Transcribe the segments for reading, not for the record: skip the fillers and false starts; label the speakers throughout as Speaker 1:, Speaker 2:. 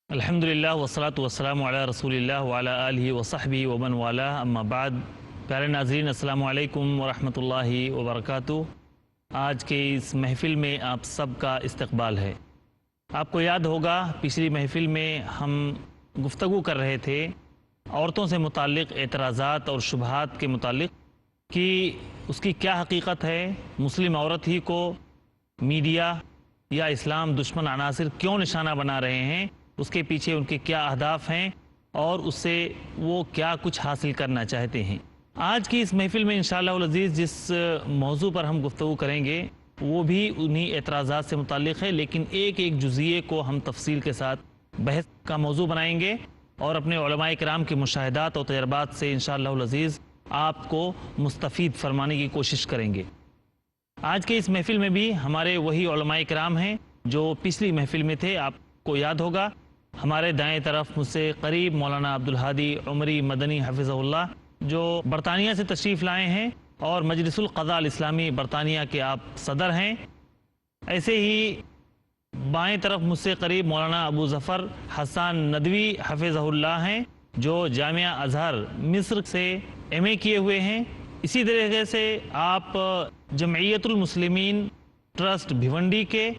Speaker 1: الحمدللہ والصلاۃ والسلام علی رسول اللہ وعلی آلہ وصحبہ ومن والاه اما بعد۔ پیارے ناظرین، السلام علیکم ورحمۃ اللہ وبرکاتہ۔ آج کے اس محفل میں آپ سب کا استقبال ہے۔ آپ کو یاد ہوگا پچھلی محفل میں ہم گفتگو کر رہے تھے عورتوں سے متعلق اعتراضات اور شبہات کے متعلق کہ اس کی کیا حقیقت ہے، مسلم عورت ہی کو میڈیا یا اسلام دشمن عناصر کیوں نشانہ بنا رہے ہیں، اس کے پیچھے ان کے کیا اہداف ہیں اور اس سے وہ کیا کچھ حاصل کرنا چاہتے ہیں۔ آج کی اس محفل میں انشاءاللہ العزیز جس موضوع پر ہم گفتگو کریں گے وہ بھی انہی اعتراضات سے متعلق ہے، لیکن ایک ایک جزئیے کو ہم تفصیل کے ساتھ بحث کا موضوع بنائیں گے اور اپنے علماء کرام کے مشاہدات اور تجربات سے انشاءاللہ العزیز آپ کو مستفید فرمانے کی کوشش کریں گے۔ آج کے اس محفل میں بھی ہمارے وہی علماء کرام ہیں جو پچھلی محفل میں تھے۔ آپ کو یاد ہوگا ہمارے دائیں طرف مجھ سے قریب مولانا عبدالہادی عمری مدنی حفظہ اللہ جو برطانیہ سے تشریف لائے ہیں اور مجلس القضاء الاسلامی برطانیہ کے آپ صدر ہیں۔ ایسے ہی بائیں طرف مجھ سے قریب مولانا ابو ظفر حسان ندوی حفظہ اللہ ہیں جو جامعہ ازہر مصر سے ایم اے کیے ہوئے ہیں۔ اسی طریقے سے آپ جمعیت المسلمین ٹرسٹ بھیونڈی کے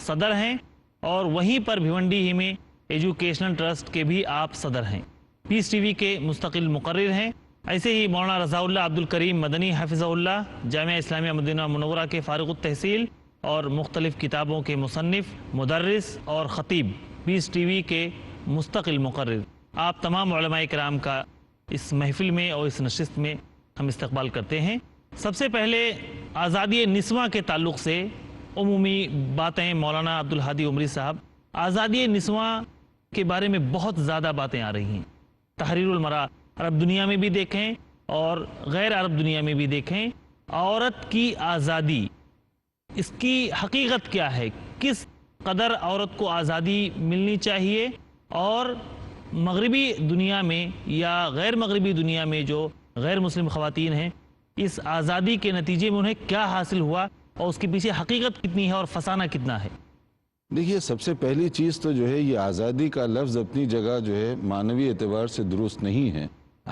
Speaker 1: صدر ہیں اور وہیں پر بھیونڈی ہی میں ایجوکیشنل ٹرسٹ کے بھی آپ صدر ہیں۔ پیس ٹی وی کے مستقل مقرر ہیں۔ ایسے ہی مولانا رضا اللہ عبد الکریم مدنی حفظہ اللہ جامعہ اسلامیہ مدینہ منورہ کے فارغ التحصیل اور مختلف کتابوں کے مصنف، مدرس اور خطیب، پیس ٹی وی کے مستقل مقرر۔ آپ تمام علماء کرام کا اس محفل میں اور اس نشست میں ہم استقبال کرتے ہیں۔ سب سے پہلے آزادی نسواں کے تعلق سے عمومی باتیں مولانا عبدالہادی عمری صاحب۔ آزادی نسواں کے بارے میں بہت زیادہ باتیں آ رہی ہیں، تحریر المرأہ عرب دنیا میں بھی دیکھیں اور غیر عرب دنیا میں بھی دیکھیں۔ عورت کی آزادی، اس کی حقیقت کیا ہے، کس قدر عورت کو آزادی ملنی چاہیے اور مغربی دنیا میں یا غیر مغربی دنیا میں جو غیر مسلم خواتین ہیں اس آزادی کے نتیجے میں انہیں کیا حاصل ہوا اور اس کے پیچھے حقیقت کتنی ہے اور فسانہ کتنا ہے؟
Speaker 2: دیکھیے، سب سے پہلی چیز تو جو ہے یہ آزادی کا لفظ اپنی جگہ جو ہے معنوی اعتبار سے درست نہیں ہے۔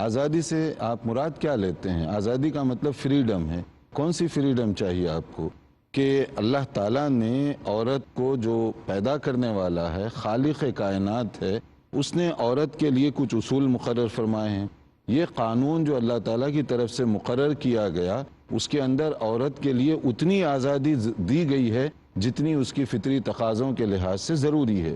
Speaker 2: آزادی سے آپ مراد کیا لیتے ہیں؟ آزادی کا مطلب فریڈم ہے۔ کون سی فریڈم چاہیے آپ کو؟ کہ اللہ تعالیٰ نے عورت کو جو پیدا کرنے والا ہے، خالق کائنات ہے، اس نے عورت کے لیے کچھ اصول مقرر فرمائے ہیں۔ یہ قانون جو اللہ تعالیٰ کی طرف سے مقرر کیا گیا اس کے اندر عورت کے لیے اتنی آزادی دی گئی ہے جتنی اس کی فطری تقاضوں کے لحاظ سے ضروری ہے۔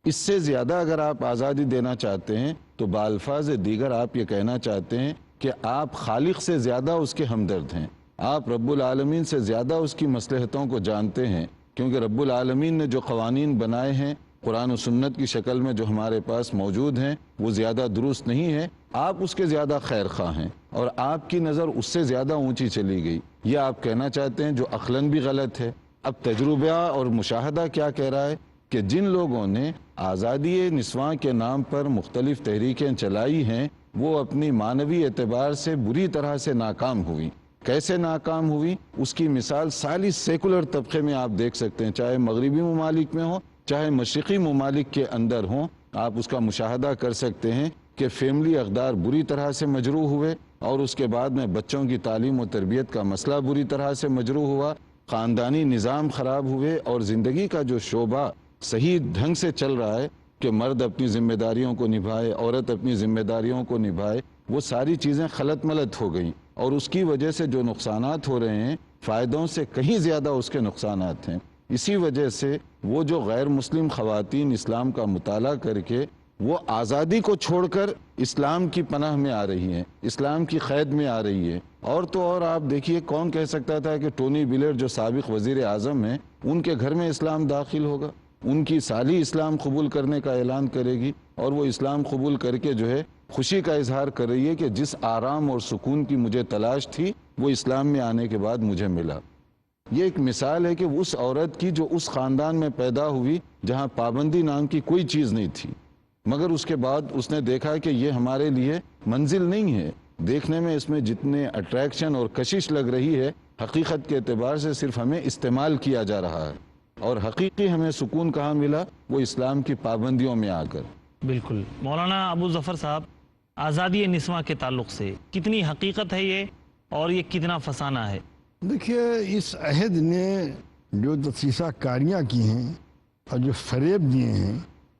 Speaker 2: اس سے زیادہ اگر آپ آزادی دینا چاہتے ہیں تو بالفاظ دیگر آپ یہ کہنا چاہتے ہیں کہ آپ خالق سے زیادہ اس کے ہمدرد ہیں، آپ رب العالمین سے زیادہ اس کی مصلحتوں کو جانتے ہیں، کیونکہ رب العالمین نے جو قوانین بنائے ہیں قرآن و سنت کی شکل میں جو ہمارے پاس موجود ہیں وہ زیادہ درست نہیں ہے، آپ اس کے زیادہ خیر خواہ ہیں اور آپ کی نظر اس سے زیادہ اونچی چلی گئی، یہ آپ کہنا چاہتے ہیں، جو عقلاً بھی غلط ہے۔ اب تجربہ اور مشاہدہ کیا کہہ رہا ہے کہ جن لوگوں نے آزادی نسواں کے نام پر مختلف تحریکیں چلائی ہیں وہ اپنی معنوی اعتبار سے بری طرح سے ناکام ہوئی۔ کیسے ناکام ہوئی؟ اس کی مثال ساری سیکولر طبقے میں آپ دیکھ سکتے ہیں، چاہے مغربی ممالک میں ہوں چاہے مشرقی ممالک کے اندر ہوں، آپ اس کا مشاہدہ کر سکتے ہیں کہ فیملی اقدار بری طرح سے مجروح ہوئے اور اس کے بعد میں بچوں کی تعلیم و تربیت کا مسئلہ بری طرح سے مجروح ہوا، خاندانی نظام خراب ہوئے اور زندگی کا جو شعبہ صحیح ڈھنگ سے چل رہا ہے کہ مرد اپنی ذمہ داریوں کو نبھائے، عورت اپنی ذمہ داریوں کو نبھائے، وہ ساری چیزیں خلط ملط ہو گئیں اور اس کی وجہ سے جو نقصانات ہو رہے ہیں فائدوں سے کہیں زیادہ اس کے نقصانات ہیں۔ اسی وجہ سے وہ جو غیر مسلم خواتین اسلام کا مطالعہ کر کے وہ آزادی کو چھوڑ کر اسلام کی پناہ میں آ رہی ہیں، اسلام کی قید میں آ رہی ہے۔ اور تو اور آپ دیکھیے، کون کہہ سکتا تھا کہ ٹونی بلیئر جو سابق وزیر اعظم ہیں ان کے گھر میں اسلام داخل ہوگا، ان کی سالی اسلام قبول کرنے کا اعلان کرے گی اور وہ اسلام قبول کر کے جو ہے خوشی کا اظہار کر رہی ہے کہ جس آرام اور سکون کی مجھے تلاش تھی وہ اسلام میں آنے کے بعد مجھے ملا۔ یہ ایک مثال ہے کہ اس عورت کی جو اس خاندان میں پیدا ہوئی جہاں پابندی نام کی کوئی چیز نہیں تھی، مگر اس کے بعد اس نے دیکھا کہ یہ ہمارے لیے منزل نہیں ہے، دیکھنے میں اس میں جتنے اٹریکشن اور کشش لگ رہی ہے حقیقت کے اعتبار سے صرف ہمیں استعمال کیا جا رہا ہے، اور حقیقی ہمیں سکون کہاں ملا؟ وہ اسلام کی پابندیوں میں آ کر۔
Speaker 1: بالکل مولانا ابو ظفر صاحب، آزادی نسواں کے تعلق سے کتنی حقیقت ہے یہ اور یہ کتنا فسانہ ہے؟
Speaker 3: دیکھیے، اس عہد نے جو دسیسہ کاریاں کی ہیں اور جو فریب دیے ہیں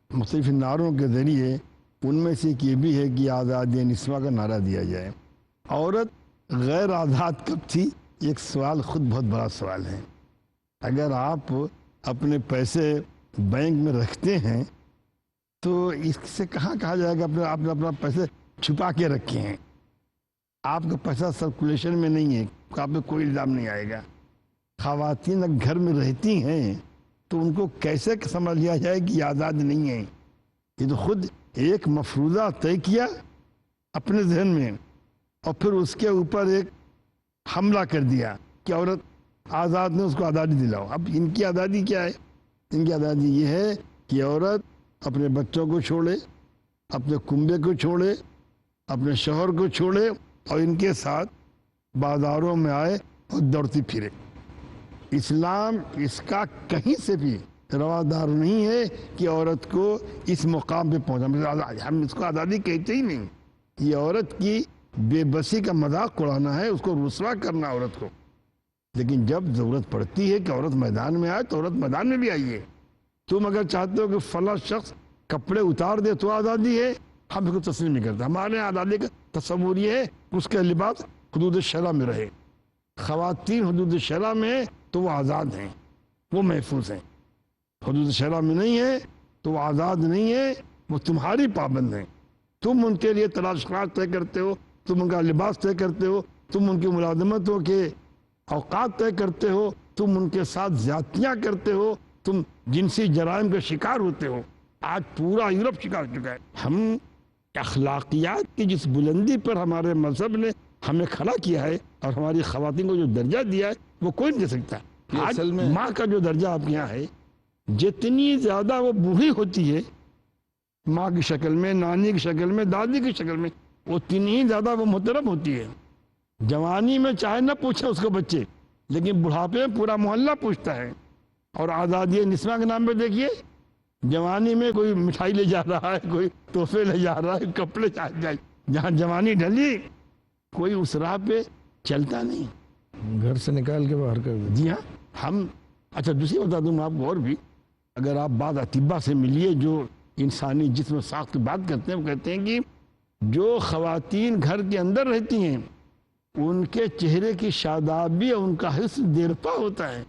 Speaker 3: مختلف نعروں کے ذریعے، ان میں سے ایک یہ بھی ہے کہ آزادی نسواں کا نعرہ دیا جائے۔ عورت غیر آزاد کب تھی؟ ایک سوال خود بہت بڑا سوال ہے۔ اگر آپ اپنے پیسے بینک میں رکھتے ہیں تو اس سے کہاں کہا جائے گا آپ نے اپنا پیسے چھپا کے رکھے ہیں؟ آپ کا پیسہ سرکولیشن میں نہیں ہے، آپ پہ کوئی الزام نہیں آئے گا۔ خواتین اگر گھر میں رہتی ہیں تو ان کو کیسے سمجھ لیا جائے کہ یہ آزاد نہیں ہے؟ یہ تو خود ایک مفروضہ طے کیا اپنے ذہن میں اور پھر اس کے اوپر ایک حملہ کر دیا کہ عورت آزاد نے، اس کو آزادی دلاؤ۔ اب ان کی آزادی کیا ہے؟ ان کی آزادی یہ ہے کہ عورت اپنے بچوں کو چھوڑے، اپنے کنبے کو چھوڑے، اپنے شوہر کو چھوڑے اور ان کے ساتھ بازاروں میں آئے اور دوڑتی پھرے۔ اسلام اس کا کہیں سے بھی روادار نہیں ہے کہ عورت کو اس مقام پہ پہنچا۔ ہم اس کو آزادی کہتے ہی نہیں۔ یہ عورت کی بے بسی کا مذاق اڑانا ہے، اس کو رسوا کرنا عورت کو۔ لیکن جب ضرورت پڑتی ہے کہ عورت میدان میں آئے تو عورت میدان میں بھی آئیے۔ تم اگر چاہتے ہو کہ فلاں شخص کپڑے اتار دے تو آزادی ہے، ہم اس کو تسلیم نہیں کرتے۔ ہمارے آزادی کا تصور یہ ہے اس کا لباس حدود شرع میں رہے۔ خواتین حدود شرع میں ہیں تو وہ آزاد ہیں، وہ محفوظ ہیں۔ حدود شرع میں نہیں ہے تو وہ آزاد نہیں ہے، وہ تمہاری پابند ہیں۔ تم ان کے لیے تلاشات طے کرتے ہو، تم ان کا لباس طے کرتے ہو، تم ان کی ملازمتوں کے اوقات طے کرتے ہو، تم ان کے ساتھ زیادتیاں کرتے ہو، تم جنسی جرائم کا شکار ہوتے ہو۔ آج پورا یورپ شکار ہو چکا ہے۔ ہم اخلاقیات کی جس بلندی پر ہمارے مذہب نے ہمیں کھڑا کیا ہے اور ہماری خواتین کو جو درجہ دیا ہے وہ کوئی نہیں دے سکتا۔ آج ماں کا جو درجہ آپ کے یہاں ہے، جتنی زیادہ وہ بوڑھی ہوتی ہے ماں کی شکل میں، نانی کی شکل میں، دادی کی شکل میں، اتنی زیادہ وہ محترم ہوتی ہے۔ جوانی میں چاہے نہ پوچھے اس کو بچے، لیکن بڑھاپے میں پورا محلہ پوچھتا ہے۔ اور آزادی نسواں کے نام پہ دیکھیے، جوانی میں کوئی مٹھائی لے جا رہا ہے، کوئی تحفے لے جا رہا ہے، کپڑے جہاں جوانی ڈھلی کوئی اس راہ پہ چلتا نہیں،
Speaker 4: گھر سے نکال کے باہر کر دیا۔
Speaker 3: جی ہاں۔ ہم اچھا دوسری بتا دوں میں آپ کو اور بھی، اگر آپ بعض اطباء سے ملیے جو انسانی جسم ساخت کی بات کرتے ہیں، وہ کہتے ہیں کہ جو خواتین گھر کے اندر رہتی ہیں ان کے چہرے کی شادابی اور ان کا حسن دیرپا ہوتا ہے،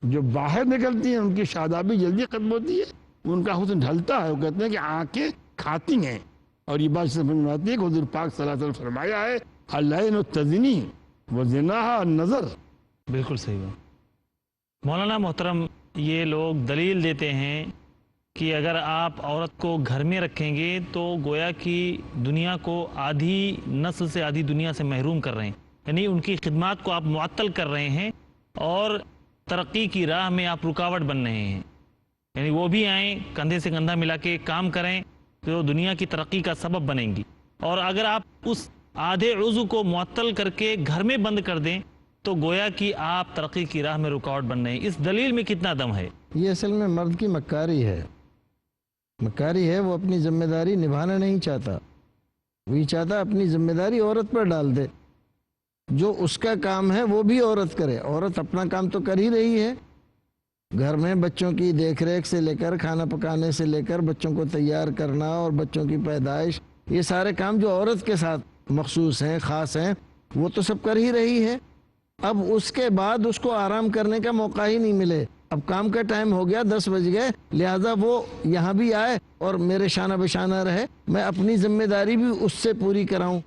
Speaker 3: جو باہر نکلتی ہیں ان کی شادابی جلدی ختم ہوتی ہے، ان کا حسن ڈھلتا ہے۔ وہ کہتے ہیں کہ آنکھیں کھاتی ہیں، اور یہ بات سمجھ میں آتی ہے کہ حضور پاک صلی اللہ علیہ وسلم فرمایا ہے العین تزنی وزناہا النظر۔
Speaker 1: بالکل صحیح بات۔ مولانا محترم، یہ لوگ دلیل دیتے ہیں کہ اگر آپ عورت کو گھر میں رکھیں گے تو گویا کی دنیا کو آدھی نسل سے آدھی دنیا سے محروم کر رہے ہیں، یعنی ان کی خدمات کو آپ معطل کر رہے ہیں اور ترقی کی راہ میں آپ رکاوٹ بن رہے ہیں۔ یعنی وہ بھی آئیں، کندھے سے کندھا ملا کے کام کریں جو دنیا کی ترقی کا سبب بنیں گی، اور اگر آپ اس آدھے عضو کو معطل کر کے گھر میں بند کر دیں تو گویا کہ آپ ترقی کی راہ میں رکاوٹ بن رہے ہیں۔ اس دلیل میں کتنا دم ہے؟
Speaker 4: یہ اصل میں مرد کی مکاری ہے، مکاری ہے۔ وہ اپنی ذمہ داری نبھانا نہیں چاہتا، وہی چاہتا اپنی ذمہ داری عورت پر ڈال دے، جو اس کا کام ہے وہ بھی عورت کرے۔ عورت اپنا کام تو کر ہی رہی ہے، گھر میں بچوں کی دیکھ ریکھ سے لے کر کھانا پکانے سے لے کر بچوں کو تیار کرنا اور بچوں کی پیدائش، یہ سارے کام جو عورت کے ساتھ مخصوص ہیں، خاص ہیں، وہ تو سب کر ہی رہی ہے۔ اب اس کے بعد اس کو آرام کرنے کا موقع ہی نہیں ملے۔ اب کام کا ٹائم ہو گیا، 10 بج گئے، لہذا وہ یہاں بھی آئے اور میرے شانہ بشانہ رہے، میں اپنی ذمہ داری بھی اس سے پوری کراؤں۔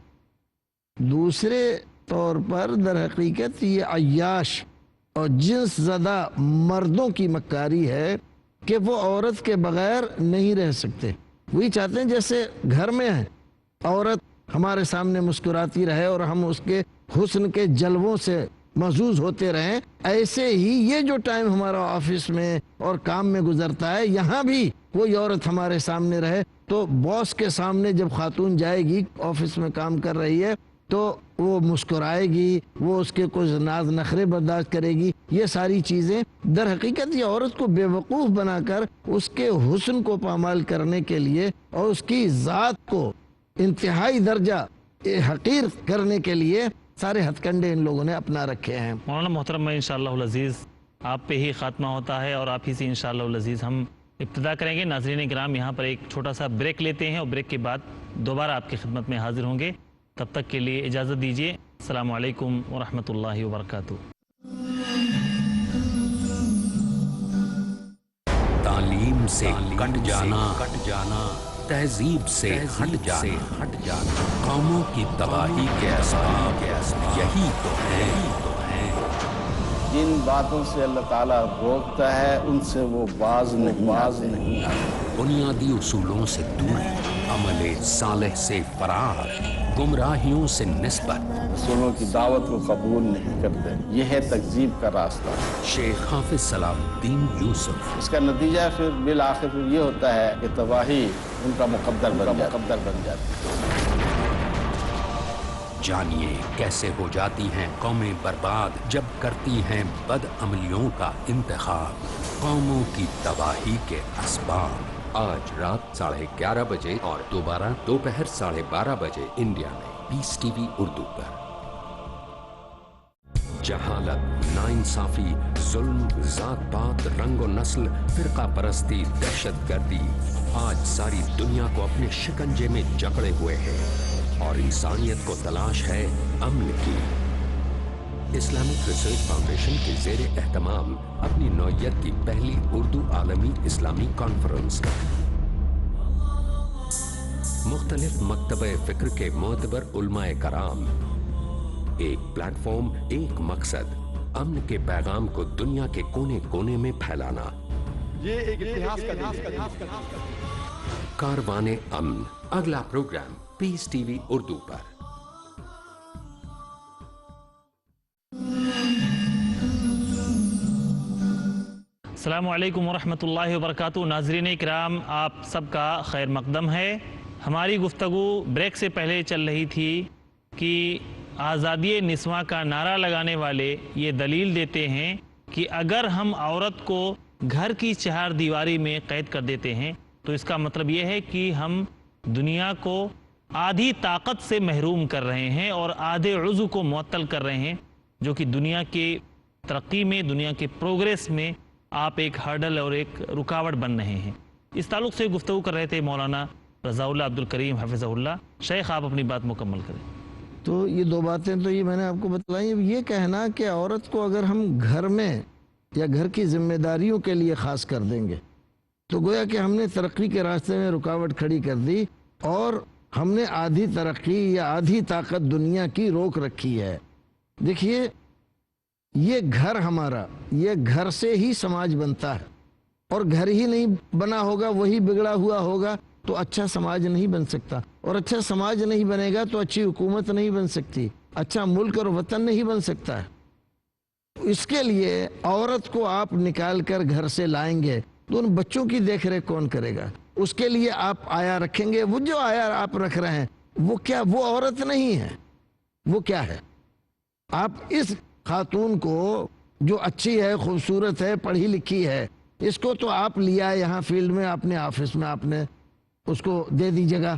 Speaker 4: دوسرے طور پر در حقیقت یہ عیاش اور جنس زدہ مردوں کی مکاری ہے کہ وہ عورت کے بغیر نہیں رہ سکتے۔ وہی چاہتے ہیں جیسے گھر میں ہے عورت ہمارے سامنے مسکراتی رہے اور ہم اس کے حسن کے جلووں سے محظوظ ہوتے رہیں، ایسے ہی یہ جو ٹائم ہمارا آفس میں اور کام میں گزرتا ہے، یہاں بھی کوئی عورت ہمارے سامنے رہے تو باس کے سامنے جب خاتون جائے گی، آفس میں کام کر رہی ہے، تو وہ مسکرائے گی، وہ اس کے کچھ ناز نخرے برداشت کرے گی، یہ ساری چیزیں در حقیقت یہ عورت کو بے وقوف بنا کر اس کے حسن کو پامال کرنے کے لیے اور اس کی ذات کو انتہائی درجہ حقیر کرنے کے لیے سارے ہتھ کنڈے ان لوگوں نے اپنا رکھے ہیں۔
Speaker 1: مولانا محترم، میں انشاءاللہ العزیز آپ پہ ہی خاتمہ ہوتا ہے اور آپ ہی سے انشاءاللہ العزیز ہم ابتدا کریں گے۔ ناظرین کرام، یہاں پر ایک چھوٹا سا بریک لیتے ہیں اور بریک کے بعد دوبارہ آپ کی خدمت میں حاضر ہوں گے۔ تب تک کے لیے اجازت دیجیے۔ السلام علیکم ورحمۃ اللہ وبرکاتہ۔
Speaker 5: تعلیم سے کٹ جانا، تہذیب سے ہٹ جانا، قوموں کی تباہی کے اسباب یہی تو ہیں۔
Speaker 6: جن باتوں سے اللہ تعالیٰ روکتا ہے ان سے وہ باز نہیں آتے۔
Speaker 5: بنیادی اصولوں سے دوری، عمل صالح سے فرار، گمراہیوں سے نسبت،
Speaker 6: رسولوں کی دعوت کو قبول نہیں کرتے، یہ ہے تکذیب کا راستہ۔
Speaker 5: شیخ حافظ صلاح الدین یوسف۔
Speaker 6: اس کا نتیجہ پھر بالآخر یہ ہوتا ہے کہ تباہی ان کا مقدر بن جاتی ہے۔
Speaker 5: جانیے کیسے ہو جاتی ہیں قومیں برباد جب کرتی ہیں بد عملیوں کا انتخاب، قوموں کی تباہی کے اسباب۔ آج رات 11:30 بجے اور دوبارہ دوپہر 12:30 بجے انڈیا میں پیس ٹی وی اردو پر۔ جہالت، ناانصافی، ظلم، ذات پات، رنگ و نسل، فرقہ پرستی، دہشت گردی آج ساری دنیا کو اپنے شکنجے میں جکڑے ہوئے ہیں اور انسانیت کو تلاش ہے امن کی۔ اسلامک ریسرچ فاؤنڈیشن کے زیر اہتمام اپنی نوعیت کی پہلی اردو عالمی اسلامی کانفرنس، مختلف مکتبہ فکر کے معتبر علماء کرام، ایک پلیٹ فارم، ایک مقصد، امن کے پیغام کو دنیا کے کونے کونے میں پھیلانا۔
Speaker 7: یہ ایک اتحاد کا
Speaker 5: کاروان امن، اگلا پروگرام پیس ٹی وی اردو پر۔
Speaker 1: السلام علیکم ورحمۃ اللہ وبرکاتہ۔ ناظرین اکرام، آپ سب کا خیر مقدم ہے۔ ہماری گفتگو بریک سے پہلے چل رہی تھی کہ آزادی نسواں کا نعرہ لگانے والے یہ دلیل دیتے ہیں کہ اگر ہم عورت کو گھر کی چہار دیواری میں قید کر دیتے ہیں تو اس کا مطلب یہ ہے کہ ہم دنیا کو آدھی طاقت سے محروم کر رہے ہیں اور آدھے عضو کو معطل کر رہے ہیں، جو کہ دنیا کے ترقی میں، دنیا کے پروگریس میں آپ ایک ہرڈل اور ایک رکاوٹ بن رہے ہیں۔ اس تعلق سے گفتگو کر رہے تھے مولانا رضا اللہ عبد الکریم حفظہ اللہ۔ شیخ، آپ اپنی بات مکمل کریں۔
Speaker 4: تو یہ دو باتیں تو یہ میں نے آپ کو بتلائی۔ یہ کہنا کہ عورت کو اگر ہم گھر میں یا گھر کی ذمہ داریوں کے لیے خاص کر دیں گے تو گویا کہ ہم نے ترقی کے راستے میں رکاوٹ کھڑی کر دی اور ہم نے آدھی ترقی یا آدھی طاقت دنیا کی روک رکھی ہے۔ دیکھیے، یہ گھر ہمارا، یہ گھر سے ہی سماج بنتا ہے، اور گھر ہی نہیں بنا ہوگا، وہی بگڑا ہوا ہوگا تو اچھا سماج نہیں بن سکتا، اور اچھا سماج نہیں بنے گا تو اچھی حکومت نہیں بن سکتی، اچھا ملک اور وطن نہیں بن سکتا ہے۔ اس کے لیے عورت کو آپ نکال کر گھر سے لائیں گے تو ان بچوں کی دیکھ ریکھ کون کرے گا؟ اس کے لیے آپ آیا رکھیں گے، وہ جو آیا آپ رکھ رہے ہیں وہ کیا، وہ عورت نہیں ہے، وہ کیا ہے؟ آپ اس خاتون کو جو اچھی ہے، خوبصورت ہے، پڑھی لکھی ہے، اس کو تو آپ لیا یہاں فیلڈ میں، اپنے آفس میں آپ نے اس کو دے دی جگہ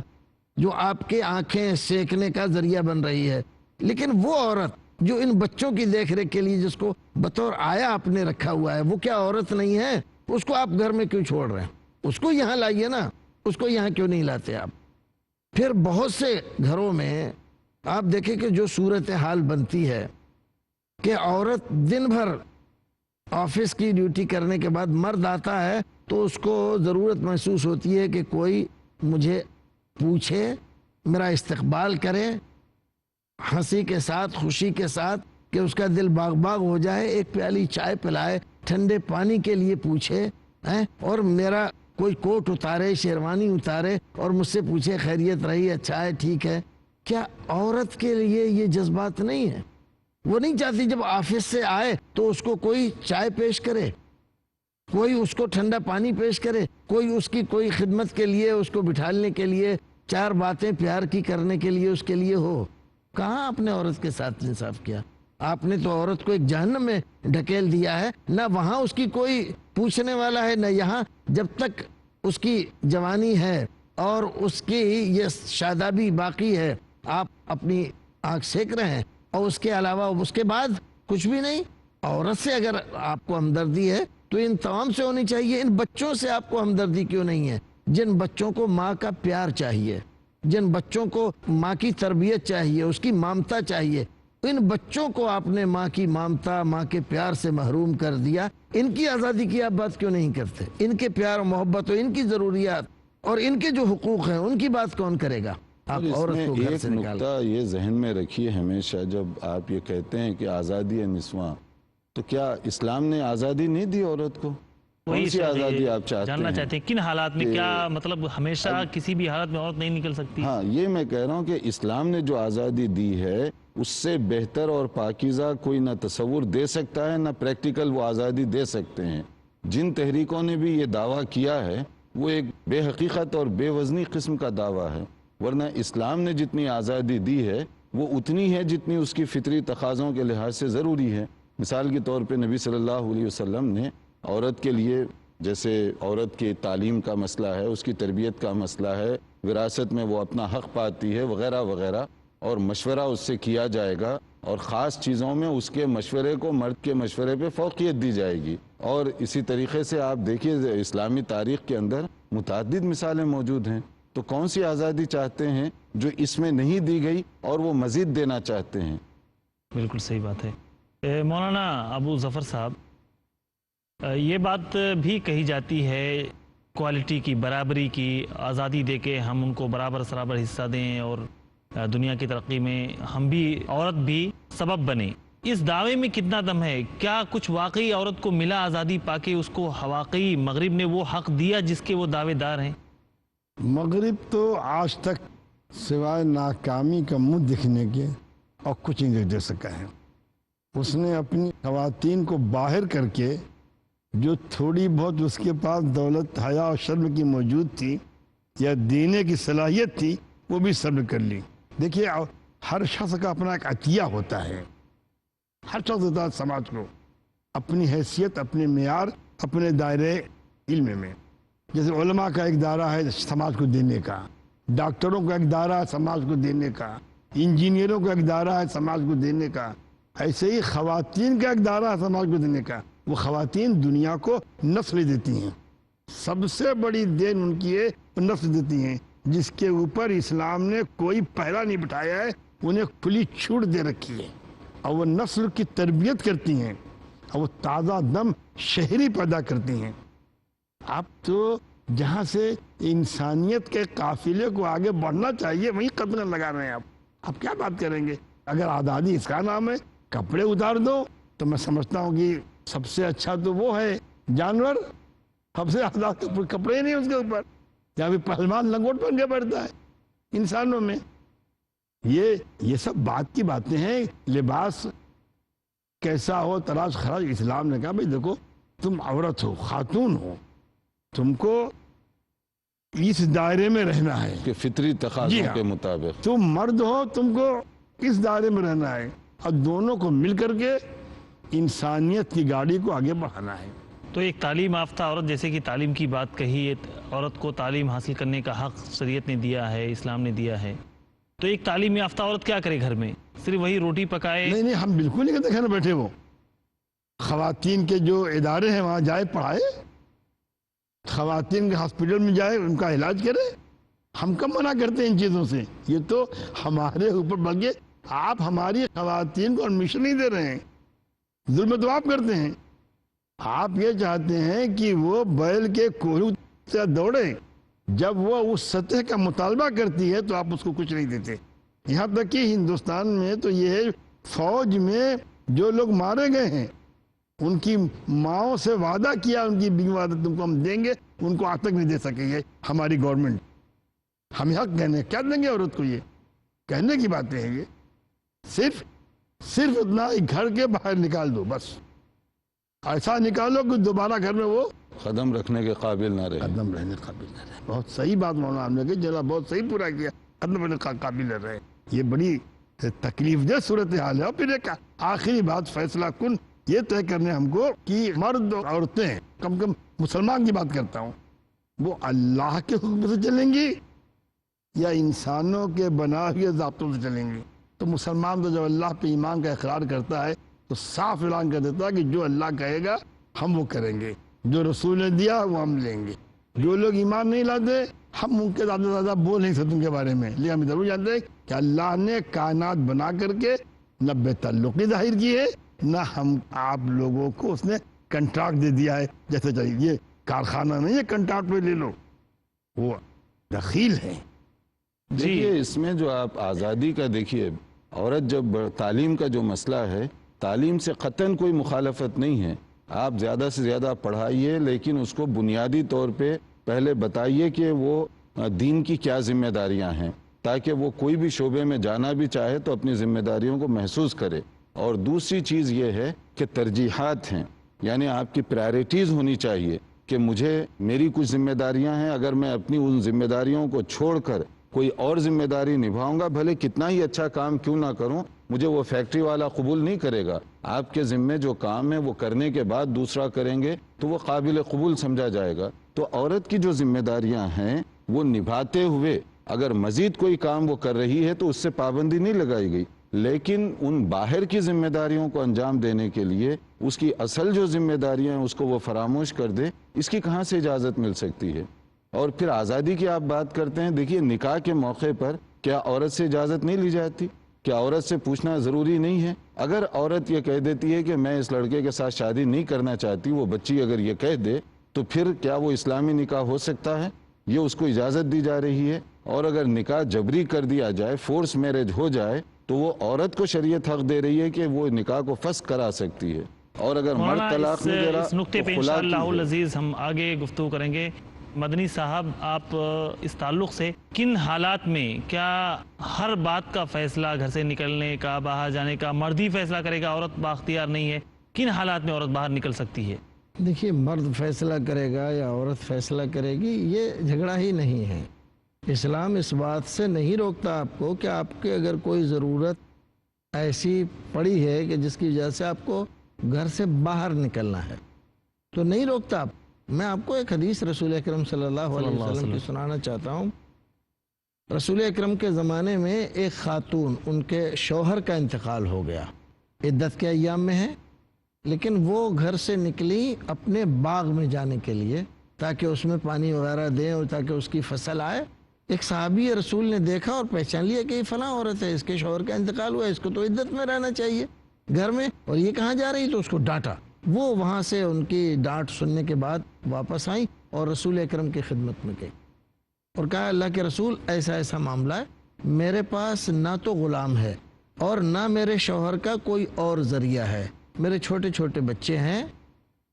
Speaker 4: جو آپ کے آنکھیں سیکنے کا ذریعہ بن رہی ہے، لیکن وہ عورت جو ان بچوں کی دیکھ ریکھ کے لیے جس کو بطور آیا آپ نے رکھا ہوا ہے، وہ کیا عورت نہیں ہے؟ اس کو آپ گھر میں کیوں چھوڑ رہے ہیں؟ اس کو یہاں لائیے نا، اس کو یہاں کیوں نہیں لاتے آپ؟ پھر بہت سے گھروں میں آپ دیکھیں کہ جو صورتحال بنتی ہے کہ عورت دن بھر آفس کی ڈیوٹی کرنے کے بعد مرد آتا ہے تو اس کو ضرورت محسوس ہوتی ہے کہ کوئی مجھے پوچھے، میرا استقبال کرے، ہنسی کے ساتھ، خوشی کے ساتھ، کہ اس کا دل باغ باغ ہو جائے، ایک پیالی چائے پلائے، ٹھنڈے پانی کے لیے پوچھے، اور میرا کوئی کوٹ اتارے، شیروانی اتارے اور مجھ سے پوچھے خیریت رہی، اچھا ہے، ٹھیک ہے۔ کیا عورت کے لیے یہ جذبات نہیں ہے؟ وہ نہیں چاہتی جب آفس سے آئے تو اس کو کوئی چائے پیش کرے، کوئی اس کو ٹھنڈا پانی پیش کرے، کوئی اس کی کوئی خدمت کے لیے، اس کو بٹھالنے کے لیے، چار باتیں پیار کی کرنے کے لیے اس کے لیے ہو؟ کہاں آپ نے عورت کے ساتھ انصاف کیا؟ آپ نے تو عورت کو ایک جہنم میں ڈھکیل دیا ہے، نہ وہاں اس کی کوئی پوچھنے والا ہے، نہ یہاں جب تک اس کی جوانی ہے اور اس کی یہ شادابی باقی ہے آپ اپنی آنکھ سیک رہے ہیں، اور اس کے علاوہ اس کے بعد کچھ بھی نہیں۔ عورت سے اگر آپ کو ہمدردی ہے تو ان تمام سے ہونی چاہیے۔ ان بچوں سے آپ کو ہمدردی کیوں نہیں ہے، جن بچوں کو ماں کا پیار چاہیے، جن بچوں کو ماں کی تربیت چاہیے، اس کی مامتا چاہیے، ان بچوں کو آپ نے ماں کی مامتا، ماں کے پیار سے محروم کر دیا۔ ان کی آزادی کی آپ بات کیوں نہیں کرتے؟ ان کے پیار و محبت و ان کی ضروریات اور ان کے جو حقوق ہیں ان کی بات کون کرے گا؟ آپ عورت کو گھر سے نکال۔
Speaker 2: ایک نکتہ یہ ذہن میں رکھیے ہمیشہ، جب آپ یہ کہتے ہیں کہ آزادی نسواں، تو کیا اسلام نے آزادی نہیں دی عورت کو؟ کون سی آزادی آپ چاہتے ہیں؟
Speaker 1: جاننا چاہتے ہیں کن حالات میں، کیا مطلب ہمیشہ کسی بھی حالت میں عورت نہیں نکل سکتی؟
Speaker 2: ہاں، یہ میں کہہ رہا ہوں کہ اسلام نے جو آزادی دی ہے اس سے بہتر اور پاکیزہ کوئی نہ تصور دے سکتا ہے، نہ پریکٹیکل وہ آزادی دے سکتے ہیں۔ جن تحریکوں نے بھی یہ دعویٰ کیا ہے وہ ایک بے حقیقت اور بے وزنی قسم کا دعویٰ ہے، ورنہ اسلام نے جتنی آزادی دی ہے وہ اتنی ہے جتنی اس کی فطری تقاضوں کے لحاظ سے ضروری ہے۔ مثال کے طور پہ نبی صلی اللہ علیہ وسلم نے عورت کے لیے، جیسے عورت کی تعلیم کا مسئلہ ہے، اس کی تربیت کا مسئلہ ہے، وراثت میں وہ اپنا حق پاتی ہے وغیرہ وغیرہ، اور مشورہ اس سے کیا جائے گا، اور خاص چیزوں میں اس کے مشورے کو مرد کے مشورے پہ فوقیت دی جائے گی۔ اور اسی طریقے سے آپ دیکھیے اسلامی تاریخ کے اندر متعدد مثالیں موجود ہیں۔ تو کون سی آزادی چاہتے ہیں جو اس میں نہیں دی گئی اور وہ مزید دینا چاہتے ہیں؟
Speaker 1: بالکل صحیح بات ہے۔ مولانا ابو ظفر صاحب، یہ بات بھی کہی جاتی ہے کوالٹی کی، برابری کی، آزادی دے کے ہم ان کو برابر سرابر حصہ دیں اور دنیا کی ترقی میں ہم بھی، عورت بھی سبب بنے۔ اس دعوے میں کتنا دم ہے؟ کیا کچھ واقعی عورت کو ملا آزادی پا کے؟ اس کو واقعی مغرب نے وہ حق دیا جس کے وہ دعوے دار ہیں؟
Speaker 3: مغرب تو آج تک سوائے ناکامی کا منہ دکھنے کے اور کچھ نہیں دے سکا ہے۔ اس نے اپنی خواتین کو باہر کر کے جو تھوڑی بہت اس کے پاس دولت، حیا اور شرم کی موجود تھی یا دینے کی صلاحیت تھی، وہ بھی سلب کر لی۔ دیکھیے، ہر شخص کا اپنا ایک عطیہ ہوتا ہے، ہر شخص ہوتا ہے سماج کو اپنی حیثیت، اپنے معیار، اپنے دائرے علم میں۔ جیسے علماء کا ایک دائرہ ہے سماج کو دینے کا، ڈاکٹروں کا ایک دائرہ ہے سماج کو دینے کا، انجینئروں کا ایک دائرہ ہے سماج کو دینے کا، ایسے ہی خواتین کا ایک دائرہ ہے سماج کو دینے کا۔ وہ خواتین دنیا کو نسل دیتی ہیں، سب سے بڑی دین ان کی ہے، وہ نسل دیتی ہیں، جس کے اوپر اسلام نے کوئی پہرا نہیں بٹھایا ہے، انہیں کھلی چھوٹ دے رکھی ہے، اور وہ نسل کی تربیت کرتی ہیں، اور وہ تازہ دم شہری پیدا کرتی ہیں۔ آپ تو جہاں سے انسانیت کے قافلے کو آگے بڑھنا چاہیے وہیں قدم لگا رہے ہیں۔ آپ کیا بات کریں گے؟ اگر آزادی اس کا نام ہے، کپڑے اتار دو، تو میں سمجھتا ہوں کہ سب سے اچھا تو وہ ہے جانور، سب سے آزاد کپڑے نہیں اس کے اوپر، یا پھر پہلوان لنگوٹ پہن کے بیٹھتا ہے انسانوں میں۔ یہ سب بات کی باتیں ہیں۔ لباس کیسا ہو، تراش خراش، اسلام نے کہا بھائی دیکھو، تم عورت ہو، خاتون ہو، تم کو اس دائرے میں رہنا ہے
Speaker 2: کہ فطری تقاضوں کے مطابق۔
Speaker 3: تم مرد ہو، تم کو اس دائرے میں رہنا ہے، اور دونوں کو مل کر کے انسانیت کی گاڑی کو آگے بڑھانا ہے۔
Speaker 1: تو ایک تعلیم یافتہ عورت، جیسے کہ تعلیم کی بات کہی ہے، عورت کو تعلیم حاصل کرنے کا حق شریعت نے دیا ہے، اسلام نے دیا ہے، تو ایک تعلیم یافتہ عورت کیا کرے گھر میں؟ صرف وہی روٹی پکائے؟
Speaker 3: نہیں، ہم بالکل نہیں کہتے گھر بیٹھے وہ خواتین کے جو ادارے ہیں وہاں جائے، پڑھائے، خواتین کے ہاسپٹل میں جائے، ان کا علاج کرے۔ ہم کب منع کرتے ہیں ان چیزوں سے؟ یہ تو ہمارے اوپر، بلکہ آپ ہماری خواتین کو ایڈمیشن نہیں دے رہے ہیں، ظلم تو آپ کرتے ہیں۔ آپ یہ چاہتے ہیں کہ وہ بیل کے کوہنی سے دوڑے، جب وہ اس سطح کا مطالبہ کرتی ہے تو آپ اس کو کچھ نہیں دیتے۔ یہاں تک کہ ہندوستان میں تو یہ ہے، فوج میں جو لوگ مارے گئے ہیں ان کی ماؤں سے وعدہ کیا، ان کی بیوی وعدہ تم کو ہم دیں گے، ان کو آج تک نہیں دے سکے گے ہماری گورنمنٹ۔ ہم حق کہنے کیا دیں گے عورت کو؟ یہ کہنے کی باتیں ہیں۔ یہ صرف اتنا گھر کے باہر نکال دو، بس ایسا نکالو کہ دوبارہ گھر میں وہ
Speaker 2: قدم رکھنے کے قابل نہ رہے،
Speaker 3: قدم رہنے قابل نہ رہے۔ بہت صحیح بات مولانا آپ نے کہ جناب بہت صحیح پورا کیا، قدم رہنے قابل نہ رہے۔ یہ بڑی تکلیف دہ صورتحال ہے. اور پھر ایک آخری بات فیصلہ کن یہ طے کرنے ہم کو کہ مرد اور عورتیں، کم کم مسلمان کی بات کرتا ہوں، وہ اللہ کے حکم سے چلیں گی یا انسانوں کے بنا ہوئے ضابطوں سے چلیں گی. تو مسلمان تو جب اللہ پہ ایمان کا اقرار کرتا ہے تو صاف اعلان کر دیتا ہے کہ جو اللہ کہے گا ہم وہ کریں گے، جو رسول نے دیا وہ ہم لیں گے. جو لوگ ایمان نہیں لاتے ہم ان کے زیادہ سے زیادہ بول نہیں سکتے ان کے بارے میں، لیکن ہم ضرور جانتے ہیں کہ اللہ نے کائنات بنا کر کے نہ بے تعلقی ظاہر کی ہے، نہ ہم آپ لوگوں کو اس نے کنٹریکٹ دے دیا ہے جیسے چاہیے. یہ کارخانہ نہیں ہے کنٹریکٹ پہ لے لو، وہ دخیل ہے.
Speaker 2: دیکھیے اس میں جو آپ آزادی کا دیکھیے، عورت جب تعلیم کا جو مسئلہ ہے، تعلیم سے قطعاً کوئی مخالفت نہیں ہے. آپ زیادہ سے زیادہ پڑھائیے، لیکن اس کو بنیادی طور پہ پہلے بتائیے کہ وہ دین کی کیا ذمہ داریاں ہیں، تاکہ وہ کوئی بھی شعبے میں جانا بھی چاہے تو اپنی ذمہ داریوں کو محسوس کرے. اور دوسری چیز یہ ہے کہ ترجیحات ہیں، یعنی آپ کی پرائرٹیز ہونی چاہیے کہ میری کچھ ذمہ داریاں ہیں، اگر میں اپنی ان ذمہ داریوں کو چھوڑ کر کوئی اور ذمہ داری نبھاؤں گا، بھلے کتنا ہی اچھا کام کیوں نہ کروں، مجھے وہ فیکٹری والا قبول نہیں کرے گا. آپ کے ذمے جو کام ہے وہ کرنے کے بعد دوسرا کریں گے تو وہ قابل قبول سمجھا جائے گا. تو عورت کی جو ذمہ داریاں ہیں وہ نبھاتے ہوئے اگر مزید کوئی کام وہ کر رہی ہے تو اس سے پابندی نہیں لگائی گئی، لیکن ان باہر کی ذمہ داریوں کو انجام دینے کے لیے اس کی اصل جو ذمہ داریاں ہیں اس کو وہ فراموش کر دے، اس کی کہاں سے اجازت مل سکتی ہے؟ اور پھر آزادی کی آپ بات کرتے ہیں، دیکھیے نکاح کے موقع پر کیا عورت سے اجازت نہیں لی جاتی؟ کیا عورت سے پوچھنا ضروری نہیں ہے؟ اگر عورت یہ کہہ دیتی ہے کہ میں اس لڑکے کے ساتھ شادی نہیں کرنا چاہتی، وہ بچی اگر یہ کہہ دے تو پھر کیا وہ اسلامی نکاح ہو سکتا ہے؟ یہ اس کو اجازت دی جا رہی ہے. اور اگر نکاح جبری کر دیا جائے، فورس میرج ہو جائے، تو وہ عورت کو شریعت حق دے رہی ہے کہ وہ نکاح کو فسخ کرا سکتی ہے. اور اگر مرد طلاق نہیں دے رہا
Speaker 1: اس نقطے پہ انشاءاللہ العزیز ہم آگے گفتگو کریں گے. مدنی صاحب، آپ اس تعلق سے کن حالات میں کیا ہر بات کا فیصلہ گھر سے نکلنے کا، باہر جانے کا مرد ہی فیصلہ کرے گا، عورت بااختیار نہیں ہے؟ کن حالات میں عورت باہر نکل سکتی ہے؟
Speaker 4: دیکھیے، مرد فیصلہ کرے گا یا عورت فیصلہ کرے گی، یہ جھگڑا ہی نہیں ہے. اسلام اس بات سے نہیں روکتا آپ کو کہ آپ کے اگر کوئی ضرورت ایسی پڑی ہے کہ جس کی وجہ سے آپ کو گھر سے باہر نکلنا ہے تو نہیں روکتا آپ. میں آپ کو ایک حدیث رسول اکرم صلی اللہ علیہ وسلم کی سنانا چاہتا ہوں. رسول اکرم کے زمانے میں ایک خاتون، ان کے شوہر کا انتقال ہو گیا، عدت کے ایام میں ہے، لیکن وہ گھر سے نکلی اپنے باغ میں جانے کے لیے تاکہ اس میں پانی وغیرہ دیں اور تاکہ اس کی فصل آئے. ایک صحابی رسول نے دیکھا اور پہچان لیا کہ یہ فلاں عورت ہے، اس کے شوہر کا انتقال ہوا ہے، اس کو تو عدت میں رہنا چاہیے گھر میں، اور یہ کہاں جا رہی؟ تو اس کو ڈانٹا. وہ وہاں سے ان کی ڈانٹ سننے کے بعد واپس آئیں اور رسول اکرم کی خدمت میں گئی اور کہا، اللہ کے رسول، ایسا ایسا معاملہ ہے، میرے پاس نہ تو غلام ہے اور نہ میرے شوہر کا کوئی اور ذریعہ ہے، میرے چھوٹے چھوٹے بچے ہیں،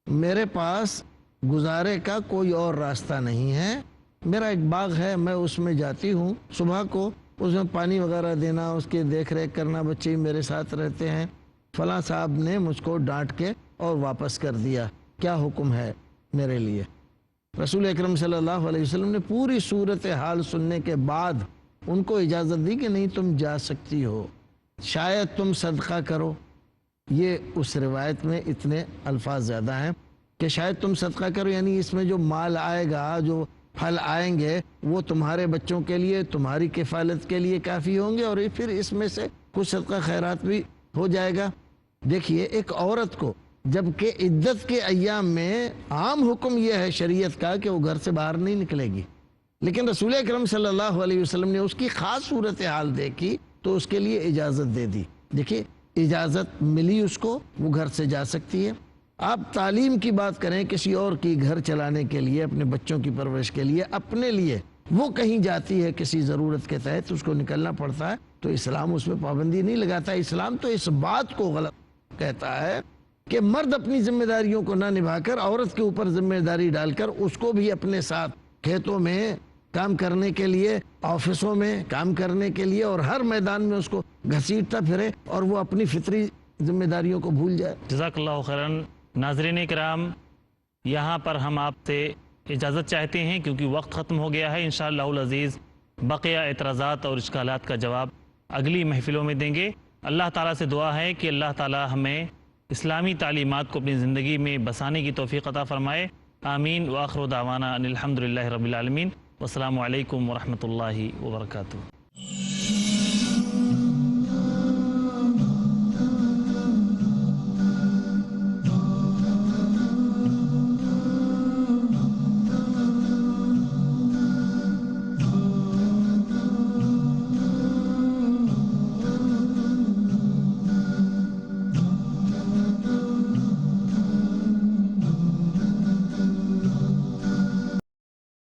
Speaker 4: میرے پاس گزارے کا کوئی اور راستہ نہیں ہے. میرا ایک باغ ہے، میں اس میں جاتی ہوں، صبح کو اس میں پانی وغیرہ دینا، اس کی دیکھ ریکھ کرنا، بچے بھی میرے ساتھ رہتے ہیں. فلاں صاحب نے مجھ کو ڈانٹ کے اور واپس کر دیا، کیا حکم ہے میرے لیے؟ رسول اکرم صلی اللہ علیہ وسلم نے پوری صورتحال سننے کے بعد ان کو اجازت دی کہ نہیں، تم جا سکتی ہو، شاید تم صدقہ کرو. یہ اس روایت میں اتنے الفاظ زیادہ ہیں کہ شاید تم صدقہ کرو، یعنی اس میں جو مال آئے گا، جو پھل آئیں گے، وہ تمہارے بچوں کے لیے، تمہاری کفالت کے لیے کافی ہوں گے، اور پھر اس میں سے کچھ صدقہ خیرات بھی ہو جائے گا. دیکھیے، ایک عورت کو جبکہ عدت کے ایام میں عام حکم یہ ہے شریعت کا کہ وہ گھر سے باہر نہیں نکلے گی، لیکن رسول اکرم صلی اللہ علیہ وسلم نے اس کی خاص صورتحال دیکھی تو اس کے لیے اجازت دے دی. دیکھیے، اجازت ملی اس کو، وہ گھر سے جا سکتی ہے. آپ تعلیم کی بات کریں، کسی اور کی گھر چلانے کے لیے، اپنے بچوں کی پرورش کے لیے، اپنے لیے وہ کہیں جاتی ہے کسی ضرورت کے تحت، اس کو نکلنا پڑتا ہے، تو اسلام اس میں پابندی نہیں لگاتا. اسلام تو اس بات کو غلط کہتا ہے کہ مرد اپنی ذمہ داریوں کو نہ نبھا کر عورت کے اوپر ذمہ داری ڈال کر اس کو بھی اپنے ساتھ کھیتوں میں کام کرنے کے لیے، آفسوں میں کام کرنے کے لیے، اور ہر میدان میں اس کو گھسیٹتا پھرے اور وہ اپنی فطری ذمہ داریوں کو بھول جائے.
Speaker 1: جزاک اللہ خیراً. ناظرین کرام، یہاں پر ہم آپ سے اجازت چاہتے ہیں کیونکہ وقت ختم ہو گیا ہے. انشاءاللہ العزیز بقیہ اعتراضات اور اشکالات کا جواب اگلی محفلوں میں دیں گے۔ اللہ تعالیٰ سے دعا ہے کہ اللہ تعالیٰ ہمیں اسلامی تعلیمات کو اپنی زندگی میں بسانے کی توفیق عطا فرمائے۔ آمین۔ وآخر دعوانا ان الحمد للہ رب العالمین۔ والسلام علیکم ورحمۃ اللہ وبرکاتہ۔